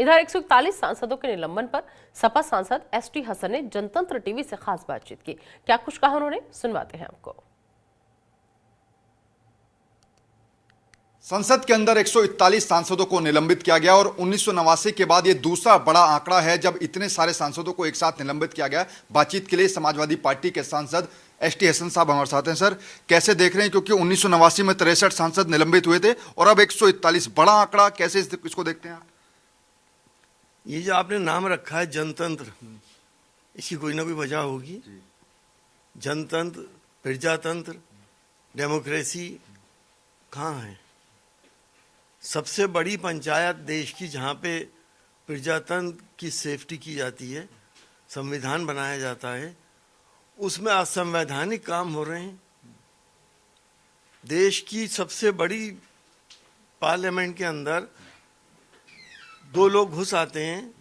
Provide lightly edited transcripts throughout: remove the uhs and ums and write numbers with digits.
इधर 141 सांसदों के निलंबन पर सपा सांसद एसटी हसन ने जनतंत्र टीवी से खास बातचीत की। क्या कुछ कहा उन्होंने, सुनवाते हैं आपको। संसद के अंदर 141 सांसदों को निलंबित किया गया और 1989 के बाद यह दूसरा बड़ा आंकड़ा है जब इतने सारे सांसदों को एक साथ निलंबित किया गया। बातचीत के लिए समाजवादी पार्टी के सांसद एसटी हसन साहब हमारे साथ हैं। सर, कैसे देख रहे हैं, क्योंकि 1989 में 63 सांसद निलंबित हुए थे और अब 141, बड़ा आंकड़ा, कैसे इसको देखते हैं आप? ये जो आपने नाम रखा है जनतंत्र, इसकी कोई ना कोई वजह होगी। जनतंत्र, प्रजातंत्र, डेमोक्रेसी कहाँ है? सबसे बड़ी पंचायत देश की जहाँ पे प्रजातंत्र की सेफ्टी की जाती है, संविधान बनाया जाता है, उसमें असंवैधानिक काम हो रहे हैं। देश की सबसे बड़ी पार्लियामेंट के अंदर 2 लोग घुस आते हैं।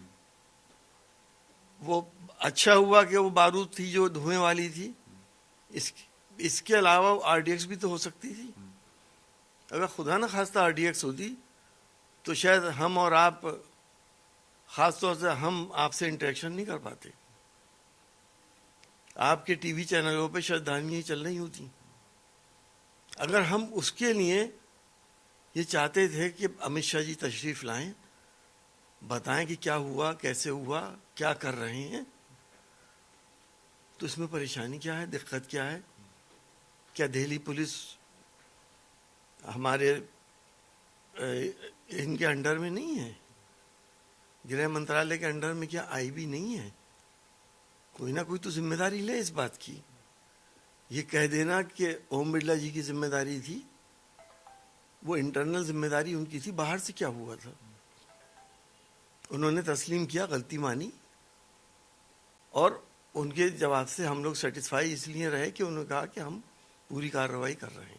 वो अच्छा हुआ कि वो बारूद थी जो धुएं वाली थी, इसके अलावा आरडीएक्स भी तो हो सकती थी। अगर खुदा न खास्ता आरडीएक्स होती तो शायद हम और आप, खास तौर से हम आपसे इंटरेक्शन नहीं कर पाते। आपके टीवी चैनलों पे श्रद्धांजलि चल रही होती। अगर हम उसके लिए ये चाहते थे कि अमित शाह जी तशरीफ लाएं, बताएं कि क्या हुआ, कैसे हुआ, क्या कर रहे हैं, तो इसमें परेशानी क्या है, दिक्कत क्या है? क्या दिल्ली पुलिस हमारे इनके अंडर में नहीं है? गृह मंत्रालय के अंडर में क्या आईबी नहीं है? कोई ना कोई तो जिम्मेदारी ले इस बात की। ये कह देना कि ओम बिरला जी की जिम्मेदारी थी, वो इंटरनल जिम्मेदारी उनकी थी। बाहर से क्या हुआ था? उन्होंने तस्लीम किया, गलती मानी और उनके जवाब से हम लोग सेटिस्फाई इसलिए रहे कि उन्होंने कहा कि हम पूरी कार्रवाई कर रहे हैं।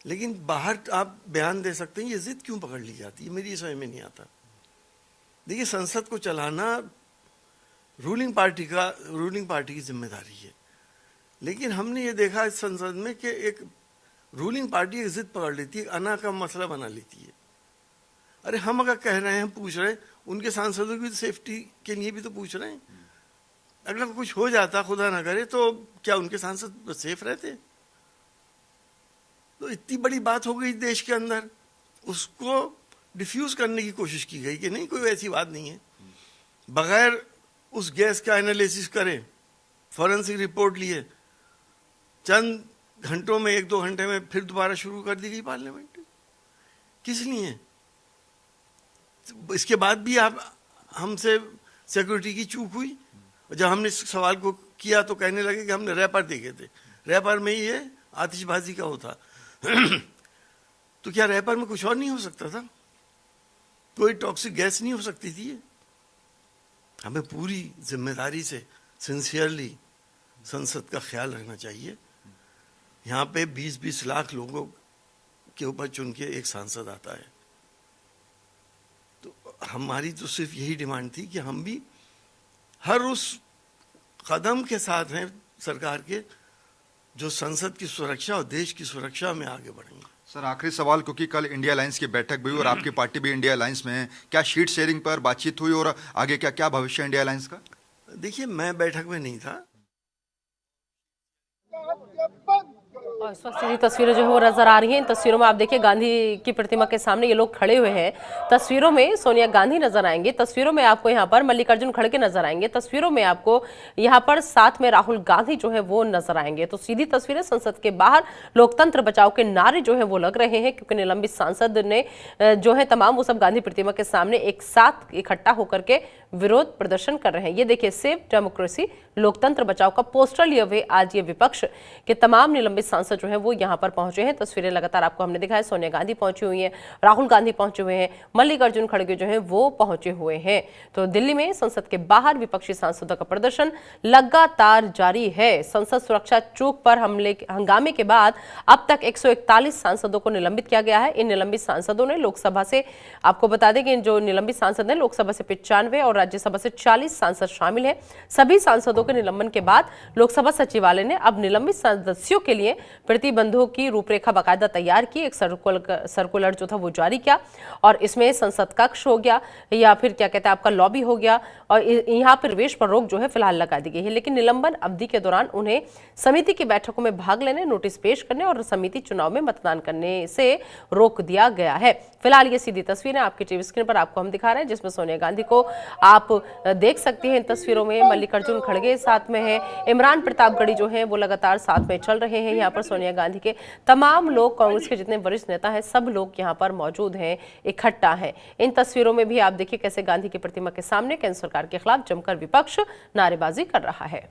लेकिन बाहर आप बयान दे सकते हैं, ये जिद क्यों पकड़ ली जाती है, मेरी समझ में नहीं आता। देखिए, संसद को चलाना रूलिंग पार्टी की जिम्मेदारी है, लेकिन हमने ये देखा इस संसद में कि एक रूलिंग पार्टी एक जिद पकड़ लेती है, अना का मसला बना लेती है। अरे हम अगर कह रहे हैं, हम पूछ रहे हैं, उनके सांसदों की सेफ्टी के लिए भी तो पूछ रहे हैं। अगर कुछ हो जाता, खुदा ना करे, तो क्या उनके सांसद सेफ रहते? तो इतनी बड़ी बात हो गई देश के अंदर, उसको डिफ्यूज करने की कोशिश की गई कि नहीं, कोई ऐसी बात नहीं है। बगैर उस गैस का एनालिसिस करें, फॉरेंसिक रिपोर्ट लिए, चंद घंटों में, 1-2 घंटे में फिर दोबारा शुरू कर दी गई पार्लियामेंट। किस लिए? इसके बाद भी आप हमसे सिक्योरिटी की चूक हुई। जब हमने इस सवाल को किया तो कहने लगे कि हमने रैपर देखे थे, रैपर में ही ये आतिशबाजी का होता। तो क्या रैपर में कुछ और नहीं हो सकता था? कोई टॉक्सिक गैस नहीं हो सकती थी? हमें पूरी जिम्मेदारी से, सिंसियरली संसद का ख्याल रखना चाहिए। यहाँ पे 20-20 लाख लोगों के ऊपर चुन के एक सांसद आता है। तो हमारी तो सिर्फ यही डिमांड थी कि हम भी हर उस कदम के साथ हैं सरकार के जो संसद की सुरक्षा और देश की सुरक्षा में आगे बढ़ेंगे। सर, आखिरी सवाल, क्योंकि कल इंडिया अलायंस की बैठक भी हुई और आपकी पार्टी भी इंडिया अलायंस में है, क्या शीट शेयरिंग पर बातचीत हुई और आगे क्या भविष्य इंडिया अलायंस का? देखिए, मैं बैठक में नहीं था। और इस वक्त सीधी तस्वीरें जो है वो नजर आ रही हैं। इन तस्वीरों में आप देखिए, गांधी की प्रतिमा के सामने ये लोग खड़े हुए हैं। तस्वीरों में सोनिया गांधी नजर आएंगे, तस्वीरों में आपको यहाँ पर मल्लिकार्जुन खड़गे नजर आएंगे, तस्वीरों में आपको यहाँ पर साथ में राहुल गांधी जो है वो नजर आएंगे। तो सीधी तस्वीरें संसद के बाहर लोकतंत्र बचाओ के नारे जो है वो लग रहे हैं, क्योंकि निलंबित सांसद ने जो है तमाम वो सब गांधी प्रतिमा के सामने एक साथ इकट्ठा होकर के विरोध प्रदर्शन कर रहे हैं। ये देखिए, सेव डेमोक्रेसी, लोकतंत्र बचाओ का पोस्टर लिए हुए आज ये विपक्ष के तमाम निलंबित सांसद जो है वो यहाँ पर पहुंचे हैं। तस्वीरें लगातार आपको हमने दिखाया, सोनिया गांधी पहुंची हुई हैं, राहुल गांधी पहुंचे हुए हैं, मल्लिकार्जुन खड़गे जो हैं वो पहुंचे हुए हैं। तो दिल्ली में संसद के बाहर विपक्षी सांसदों का प्रदर्शन लगातार जारी है। संसद सुरक्षा चौक पर हंगामे के बाद अब तक 141 सांसदों को निलंबित किया गया है। इन निलंबित सांसदों ने लोकसभा से, आपको बता दें कि जो निलंबित सांसद हैं लोकसभा से 95 और राज्यसभा से 40 सांसद शामिल हैं। सभी सांसदों के निलंबन के बाद लोकसभा सचिवालय ने अब निलंबित सदस्यों के लिए प्रतिबंधों की रूपरेखा बाकायदा तैयार की, एक सर्कुलर जो था वो जारी किया और इसमें संसद कक्ष हो गया या फिर क्या कहते हैं आपका लॉबी हो गया और यहाँ प्रवेश पर रोक जो है फिलहाल लगा दी गई है। लेकिन निलंबन अवधि के दौरान उन्हें समिति की बैठकों में भाग लेने, नोटिस पेश करने और समिति चुनाव में मतदान करने से रोक दिया गया है। फिलहाल ये सीधी तस्वीरें आपकी टीवी स्क्रीन पर आपको हम दिखा रहे हैं, जिसमें सोनिया गांधी को आप देख सकते हैं इन तस्वीरों में। मल्लिकार्जुन खड़गे साथ में है, इमरान प्रतापगढ़ी जो है वो लगातार साथ में चल रहे हैं। यहाँ पर सोनिया गांधी के तमाम लोग, कांग्रेस के जितने वरिष्ठ नेता हैं, सब लोग यहाँ पर मौजूद हैं, इकट्ठा हैं। इन तस्वीरों में भी आप देखिए कैसे गांधी की प्रतिमा के सामने केंद्र सरकार के खिलाफ जमकर विपक्ष नारेबाजी कर रहा है।